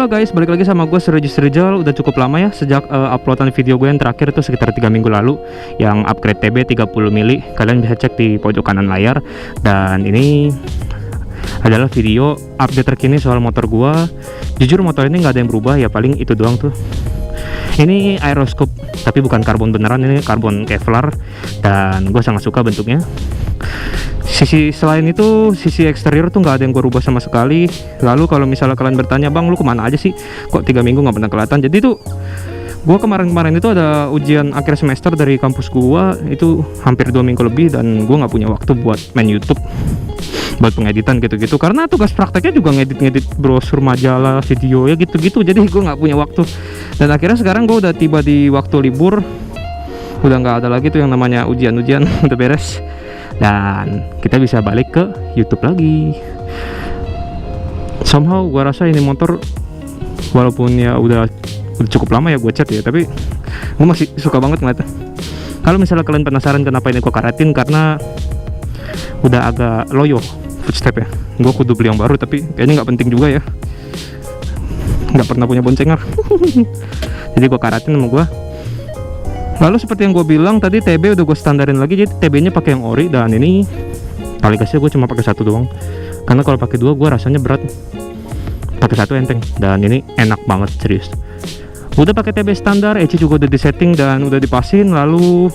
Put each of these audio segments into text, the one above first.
Halo guys, balik lagi sama gue Regis Rizal. Udah cukup lama ya sejak uploadan video gue yang terakhir itu sekitar 3 minggu lalu, yang upgrade TB 30 mili. Kalian bisa cek di pojok kanan layar. Dan ini adalah video update terkini soal motor gue. Jujur motor ini nggak ada yang berubah ya, paling itu doang tuh. Ini aeroscope, tapi bukan karbon beneran, ini karbon Kevlar. Dan gue sangat suka bentuknya. Selain itu, sisi eksterior tuh nggak ada yang gue rubah sama sekali. Lalu kalau misalnya kalian bertanya, bang lu kemana aja sih, kok 3 minggu nggak pernah kelihatan? Jadi tuh gue kemarin itu ada ujian akhir semester dari kampus gue, itu hampir 2 minggu lebih, dan gue nggak punya waktu buat main YouTube, buat pengeditan gitu-gitu, karena tugas prakteknya juga ngedit brosur, majalah, video ya gitu-gitu. Jadi gue nggak punya waktu. Dan akhirnya sekarang gue udah tiba di waktu libur, udah nggak ada lagi tuh yang namanya ujian-ujian, udah beres. Dan kita bisa balik ke YouTube lagi. Somehow gue rasa ini motor, walaupun ya udah cukup lama ya gue cat ya, tapi gue masih suka banget ngeliatnya. Kalau misalnya kalian penasaran kenapa ini gue karetin, karena udah agak loyo footstep ya. Gue kudu beli yang baru, tapi kayaknya nggak penting juga ya, nggak pernah punya boncengar. Jadi gue karetin sama gue. Lalu seperti yang gue bilang tadi, TB udah gue standarin lagi, jadi TB nya pakai yang ori. Dan ini tali gasnya gue cuma pakai satu doang, karena kalau pakai dua gue rasanya berat, pakai satu enteng. Dan ini enak banget, serius. Udah pakai TB standar, EC juga udah disetting dan udah dipasin. Lalu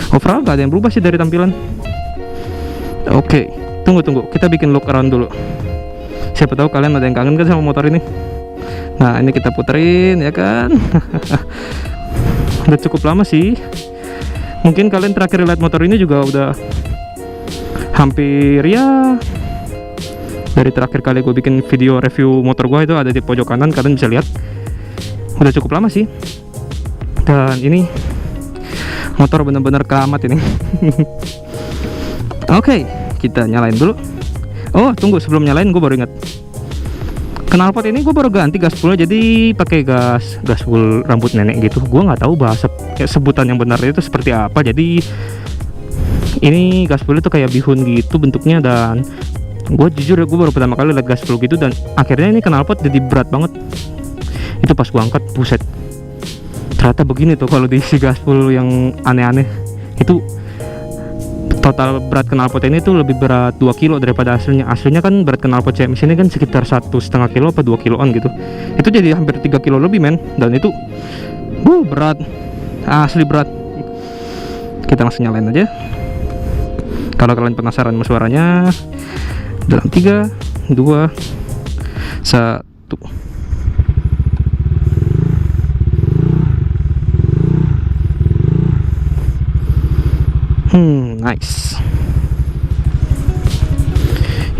overall gak ada yang berubah sih dari tampilan. Oke, tunggu kita bikin look around dulu. Siapa tahu kalian ada yang kangen kan sama motor ini. Nah, ini kita puterin ya kan. Udah cukup lama sih. Mungkin kalian terakhir lihat motor ini juga udah hampir ya, dari terakhir kali gue bikin video review motor gue itu ada di pojok kanan, kalian bisa lihat. Udah cukup lama sih. Dan ini motor bener-bener keramat ini. Oke, kita nyalain dulu. Oh, tunggu, sebelum nyalain gue baru ingat. Knalpot ini gue baru ganti gaspol, jadi pakai gaspol rambut nenek gitu. Gue nggak tahu bahasa sebutan yang benar itu seperti apa. Jadi ini gaspol itu kayak bihun gitu bentuknya. Dan gue jujur ya, gue baru pertama kali lihat gaspol gitu, dan akhirnya ini knalpot jadi berat banget. Itu pas gue angkat, buset, ternyata begini tuh kalau diisi gaspol yang aneh-aneh. Itu total berat knalpot ini tuh lebih berat 2 kilo daripada aslinya. Aslinya kan berat knalpot CMX ini kan sekitar 1,5 kilo apa 2 kiloan gitu. Itu jadi hampir 3 kilo lebih men. Dan itu berat, asli berat. Kita langsung nyalain aja. Kalau kalian penasaran sama suaranya, dalam 3, 2, 1. Nice.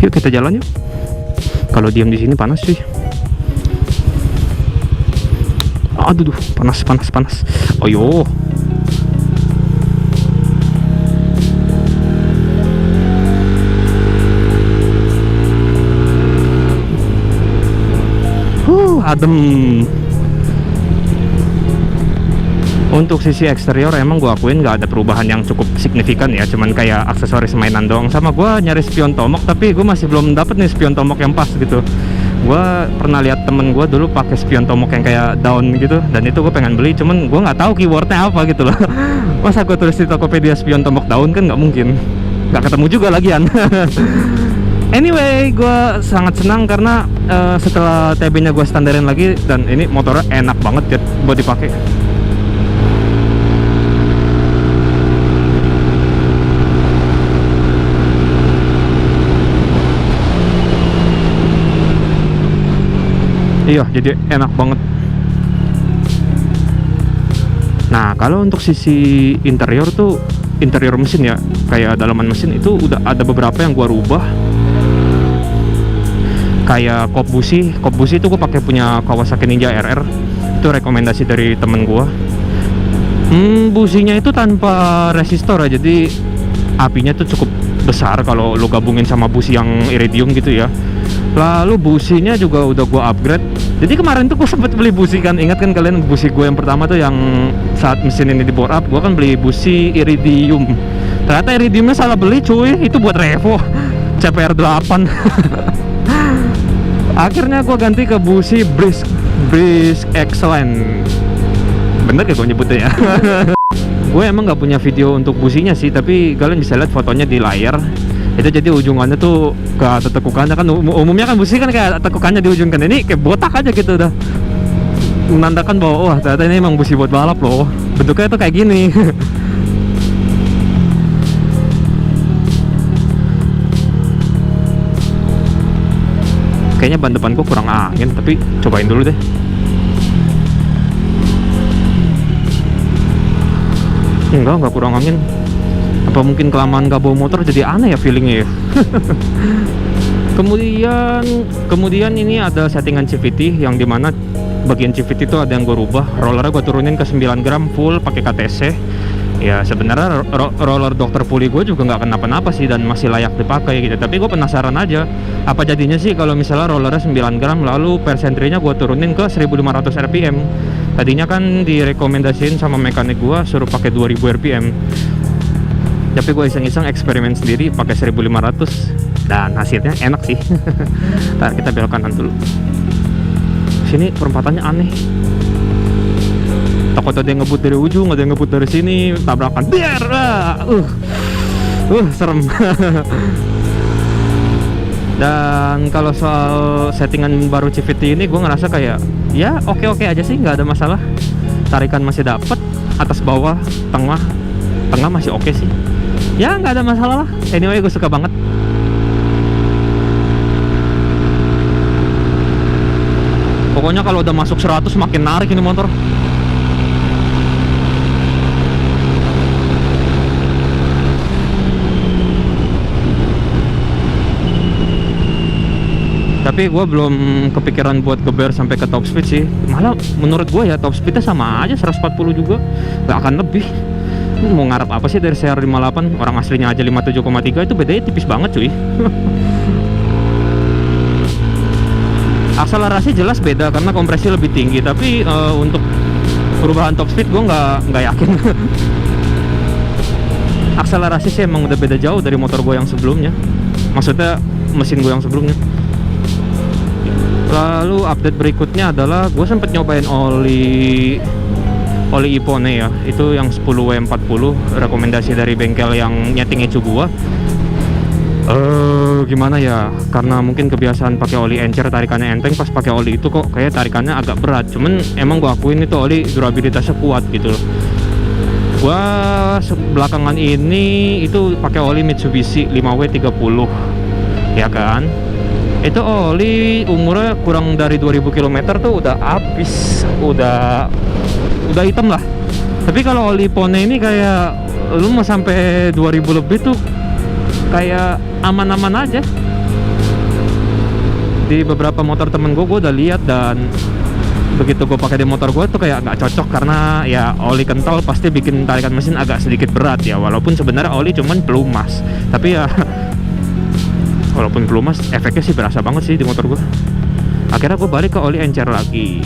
Yuk kita jalan yuk. Kalau diam di sini panas sih. Aduh, panas. Ayo. Adem. Untuk sisi eksterior emang gue akuin gak ada perubahan yang cukup signifikan ya, cuman kayak aksesoris mainan doang. Sama gue nyari spion tomok, tapi gue masih belum dapet nih spion tomok yang pas gitu. Gue pernah lihat temen gue dulu pakai spion tomok yang kayak daun gitu, dan itu gue pengen beli, cuman gue nggak tahu keywordnya apa gitu loh. Masa gue tulis di Tokopedia spion tomok daun, kan nggak mungkin, nggak ketemu juga lagian. Anyway, gue sangat senang karena setelah TB nya gue standarin lagi, dan ini motornya enak banget ya buat dipakai. Iya, jadi enak banget. Nah, kalau untuk sisi interior tuh, interior mesin ya, kayak dalaman mesin itu udah ada beberapa yang gua rubah. Kayak kop busi itu gua pakai punya Kawasaki Ninja RR. Itu rekomendasi dari temen gua. Businya itu tanpa resistor ya, jadi apinya tuh cukup besar kalau lo gabungin sama busi yang iridium gitu ya. Lalu businya juga udah gue upgrade. Jadi kemarin tuh gue sempet beli busi kan, ingat kan kalian busi gue yang pertama tuh yang saat mesin ini di bore up, gue kan beli busi iridium. Ternyata iridiumnya salah beli cuy, itu buat Revo CPR 8. Akhirnya gue ganti ke busi Brisk Excellent. Bener gak gue nyebutnya ya? Gue emang nggak punya video untuk businya sih, tapi kalian bisa lihat fotonya di layar. Itu jadi ujungannya tuh ke tekukannya kan, umumnya kan busi kan kayak tekukannya di ujung kan, ini kayak botak aja gitu udah menandakan bahwa wah ternyata ini emang busi buat balap loh. Bentuknya tuh kayak gini. Kayaknya ban depanku kurang angin, tapi cobain dulu deh. Enggak kurang angin. Apa mungkin kelamaan gak bawa motor jadi aneh ya feelingnya ya. Kemudian ini ada settingan CVT yang dimana bagian CVT itu ada yang gue rubah. Rollernya gue turunin ke 9 gram full pakai KTC. Ya sebenarnya roller Dr. Puli gue juga nggak kenapa-napa sih dan masih layak dipakai gitu. Tapi gue penasaran aja apa jadinya sih kalau misalnya rollernya 9 gram lalu persentrinya gue turunin ke 1500 rpm. Tadinya kan direkomendasiin sama mekanik gue suruh pakai 2000 rpm. Tapi gue iseng-iseng eksperimen sendiri pakai 1500 dan hasilnya enak sih. Ntar kita belok kanan dulu. Sini perempatannya aneh. Takut ada yang ngebut dari ujung, ada yang ngebut dari sini, tabrakan. Biar serem. Dan kalau soal settingan baru CVT ini gue ngerasa kayak ya oke-oke aja sih, nggak ada masalah. Tarikan masih dapet, atas bawah, tengah masih oke sih. Ya nggak ada masalah lah. Anyway gue suka banget. Pokoknya kalau udah masuk 100 makin narik ini motor. Tapi gue belum kepikiran buat geber sampai ke top speed sih. Malah menurut gue ya top speednya sama aja 140 juga, gak akan lebih. Mau ngarep apa sih dari CR58? Orang aslinya aja 57,3, itu bedanya tipis banget cuy. Akselerasi jelas beda karena kompresi lebih tinggi, tapi untuk perubahan top speed gue nggak yakin. Akselerasi sih emang udah beda jauh dari motor gue yang sebelumnya, maksudnya mesin gue yang sebelumnya. Lalu update berikutnya adalah gue sempet nyobain oli Ipone ya, itu yang 10W40, rekomendasi dari bengkel yang nyeting ecu gua. Gimana ya, karena mungkin kebiasaan pakai oli encer tarikannya enteng, pas pakai oli itu kok kayak tarikannya agak berat. Cuman emang gua akuin itu oli durabilitasnya kuat gitu loh. Gua belakangan ini itu pakai oli Mitsubishi 5W30 ya kan. Itu oli umurnya kurang dari 2000 km tuh udah habis, udah hitam lah. Tapi kalau oli Ipone ini kayak lu mau sampai 2000 lebih tuh kayak aman-aman aja. Di beberapa motor temen gue udah lihat, dan begitu gue pakai di motor gue tuh kayak nggak cocok karena ya oli kental pasti bikin tarikan mesin agak sedikit berat ya. Walaupun sebenarnya oli cuman pelumas, tapi ya walaupun pelumas efeknya sih berasa banget sih di motor gue. Akhirnya gue balik ke oli encer lagi,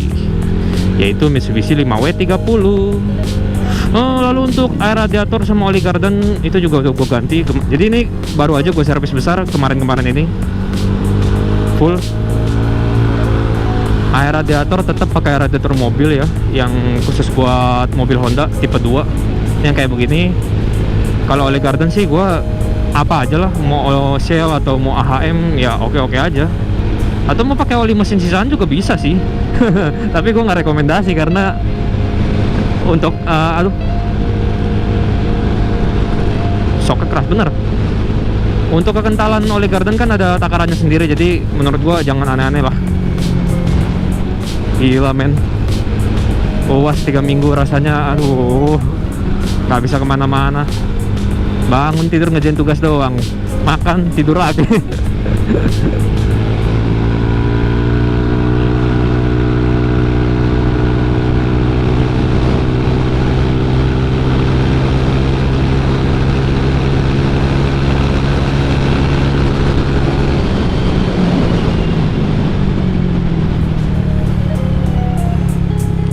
yaitu Mitsubishi 5W30. Lalu untuk air radiator sama oli garden itu juga gue ganti. Jadi ini baru aja gue servis besar kemarin ini full. Air radiator tetap pakai radiator mobil ya, yang khusus buat mobil Honda tipe 2 yang kayak begini. Kalau oli garden sih gue apa aja lah, mau Shell atau mau AHM ya oke aja, atau mau pakai oli mesin sisaan juga bisa sih. Tapi gue nggak rekomendasi karena untuk soknya keras bener. Untuk kekentalan oli garden kan ada takarannya sendiri, jadi menurut gue jangan aneh-aneh lah. Gila men, puas 3 minggu rasanya, aduh nggak bisa kemana-mana. Bangun tidur ngerjain tugas doang, makan tidur lagi.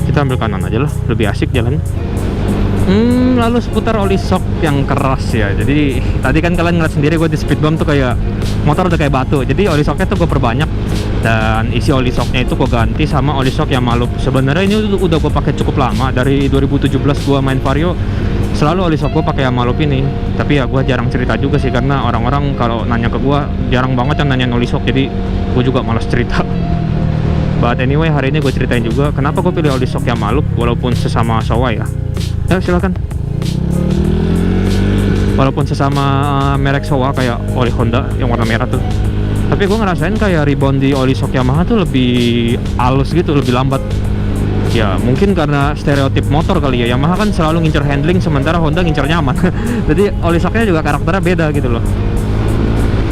Kita ambil kanan aja lah, lebih asik jalan. Lalu seputar oli shock yang keras ya. Jadi tadi kan kalian ngeliat sendiri gue di speed bump tuh kayak motor udah kayak batu. Jadi oli shocknya tuh gue perbanyak, dan isi oli shocknya itu gue ganti sama oli shock yang Malup. Sebenarnya ini udah gue pakai cukup lama, dari 2017 gue main Vario selalu oli shock gue pakai yang Malup ini. Tapi ya gue jarang cerita juga sih, karena orang-orang kalau nanya ke gue jarang banget yang nanya oli shock, jadi gue juga malas cerita. But anyway, hari ini gue ceritain juga kenapa gue pilih oli shock yang Malup walaupun sesama Showa ya. Ya silakan. Walaupun sesama merek Showa kayak oli Honda yang warna merah tuh, tapi gue ngerasain kayak rebound di oli shock Yamaha tuh lebih halus gitu, lebih lambat. Ya mungkin karena stereotip motor kali ya, Yamaha kan selalu ngincer handling sementara Honda ngincer nyaman. Jadi oli shocknya juga karakternya beda gitu loh.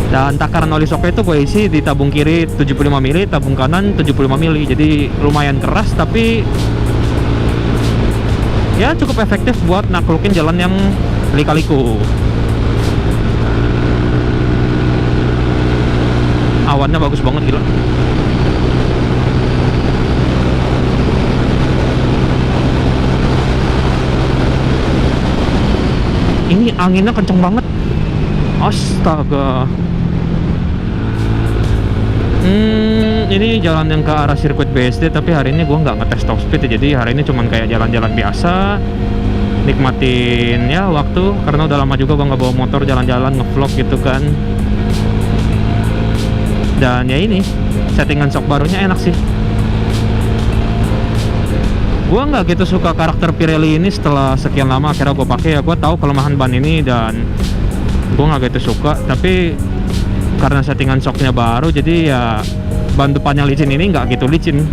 Dan takaran oli shocknya itu gue isi di tabung kiri 75 mili, tabung kanan 75 mili. Jadi lumayan keras, tapi ya cukup efektif buat naklukin jalan yang lika-liku. Awannya bagus banget, gila. Ini anginnya kenceng banget, astaga. Ini jalan yang ke arah sirkuit BSD, tapi hari ini gue nggak ngetes top speed ya. Jadi hari ini cuman kayak jalan-jalan biasa, nikmatin ya waktu, karena udah lama juga gue nggak bawa motor jalan-jalan ngevlog gitu kan. Dan ya ini settingan shock barunya enak sih. Gue nggak gitu suka karakter Pirelli ini, setelah sekian lama akhirnya gue pakai ya. Gue tahu kelemahan ban ini dan gue nggak gitu suka, tapi karena settingan shocknya baru, jadi ya ban depannya licin ini nggak gitu licin.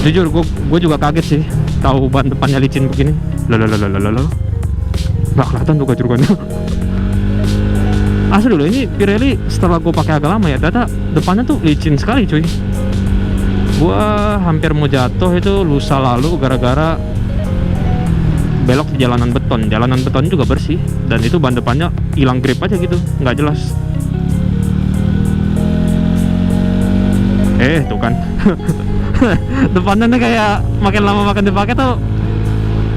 Jujur gue juga kaget sih tahu ban depannya licin begini. Loh nggak kelihatan tuh gajrukannya. Asli dulu ini Pirelli setelah gue pakai agak lama ya, ternyata depannya tuh licin sekali cuy. Gue hampir mau jatuh itu lusa lalu gara-gara belok di jalanan beton. Jalanan beton juga bersih, dan itu ban depannya hilang grip aja gitu, nggak jelas. Tuh kan. Depannya nih kayak makin lama makin dipakai tuh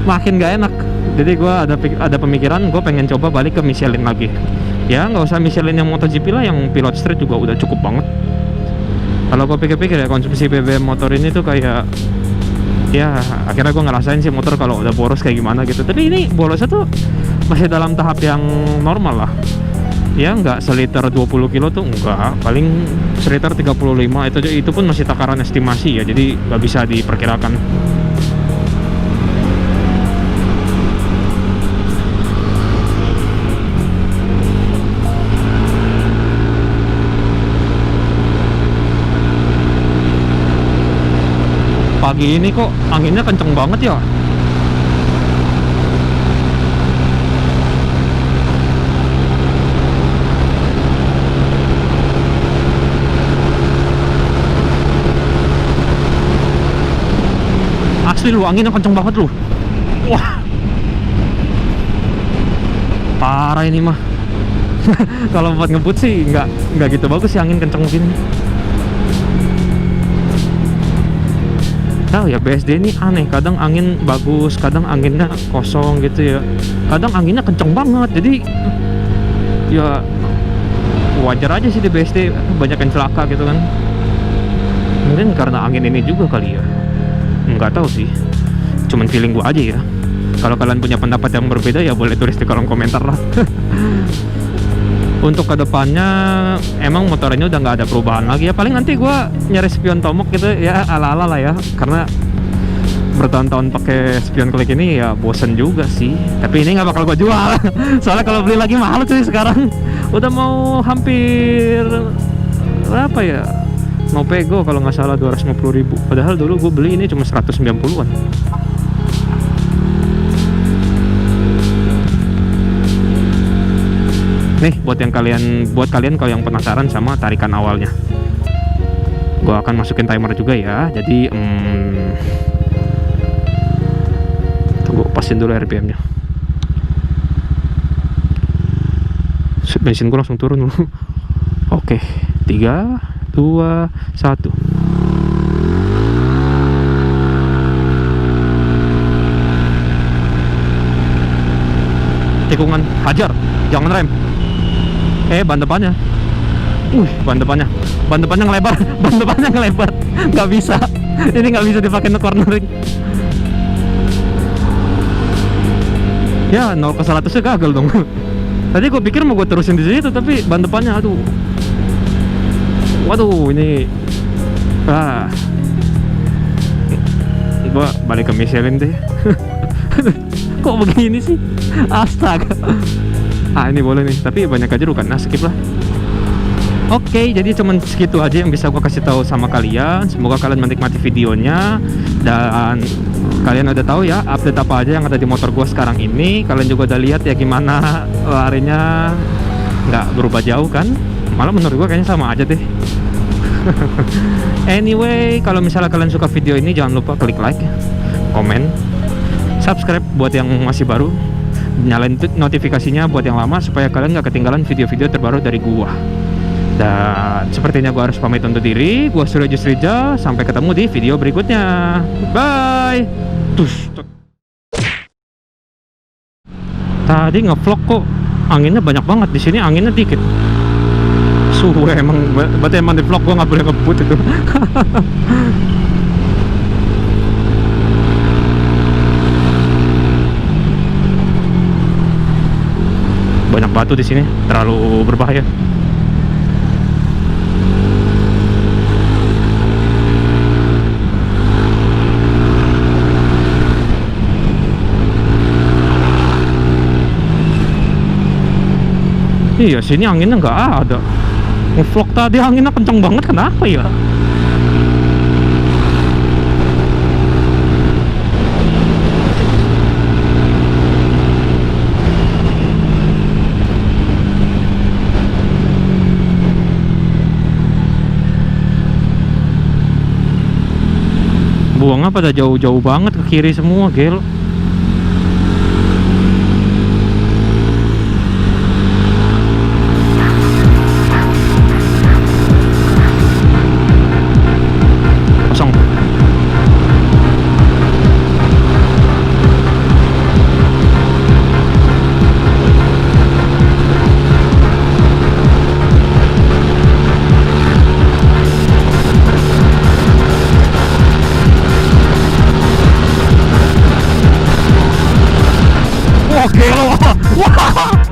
makin gak enak. Jadi gue ada pemikiran gue pengen coba balik ke Michelin lagi. Ya nggak usah Michelin yang MotoGP lah, yang Pilot Street juga udah cukup banget. Kalau gue pikir-pikir ya, konsumsi BBM motor ini tuh kayak, ya akhirnya gue ngerasain sih motor kalau udah boros kayak gimana gitu. Tapi ini borosnya tuh masih dalam tahap yang normal lah. Ya nggak seliter 20 kilo tuh enggak, paling seliter 35. Itu pun masih takaran estimasi ya, jadi nggak bisa diperkirakan. Pagi ini kok anginnya kenceng banget ya. Asli lu, anginnya kenceng banget lu. Wah, parah ini mah. Kalau buat ngebut sih nggak gitu bagus sih angin kenceng begini. Tahu ya, BSD ini aneh, kadang angin bagus, kadang anginnya kosong gitu ya, kadang anginnya kenceng banget. Jadi ya wajar aja sih di BSD banyak yang celaka gitu kan. Mungkin karena angin ini juga kali ya, nggak tahu sih, cuman feeling gua aja ya. Kalau kalian punya pendapat yang berbeda ya boleh tulis di kolom komentar lah. Untuk kedepannya emang motornya udah nggak ada perubahan lagi ya, paling nanti gue nyari spion Tomok gitu ya, ala-ala lah ya, karena bertahun-tahun pakai spion klik ini ya bosen juga sih. Tapi ini nggak bakal gue jual. Soalnya kalau beli lagi mahal cuy sekarang. Udah mau hampir apa ya, mau pego kalau nggak salah 250.000, padahal dulu gue beli ini cuma 190-an. Nih buat kalian kalau yang penasaran sama tarikan awalnya, gue akan masukin timer juga ya. Jadi tunggu, pasin dulu RPM nya. Bensin gue langsung turun dulu. Oke, 3, 2, 1. tikungan, hajar, jangan rem. Ban depannya, ban depannya ngelebar, ban depannya ngelebar, nggak bisa, ini nggak bisa dipakai untuk cornering. Ya 0 ke 100 nya gagal dong. Tadi gue pikir mau gue terusin di situ, tapi ban depannya, aduh, waduh, ini, gue balik ke Michelin deh. Kok begini sih, astaga. Ini boleh nih, tapi banyak aja kan, nah skip lah. Oke, jadi cuman segitu aja yang bisa gue kasih tahu sama kalian. Semoga kalian menikmati videonya, dan kalian udah tahu ya update apa aja yang ada di motor gue sekarang ini. Kalian juga udah lihat ya gimana larinya, nggak berubah jauh kan, malah menurut gue kayaknya sama aja deh. Anyway, kalau misalnya kalian suka video ini, jangan lupa klik like, komen, subscribe buat yang masih baru, nyalain notifikasinya buat yang lama supaya kalian nggak ketinggalan video-video terbaru dari gua. Dan sepertinya gua harus pamit undur diri. Gua Surya Jusrija, sampai ketemu di video berikutnya. Bye. Tadi ngevlog kok anginnya banyak banget, di sini anginnya dikit. Suhu emang, berarti emang di vlog gua nggak boleh ngebut itu. Banyak batu di sini, terlalu berbahaya. Iya, sini anginnya nggak ada. Ngevlog tadi anginnya kenceng banget, kenapa ya? Buangnya pada jauh-jauh banget ke kiri semua, gel. Kosong. Oke loh. Wah.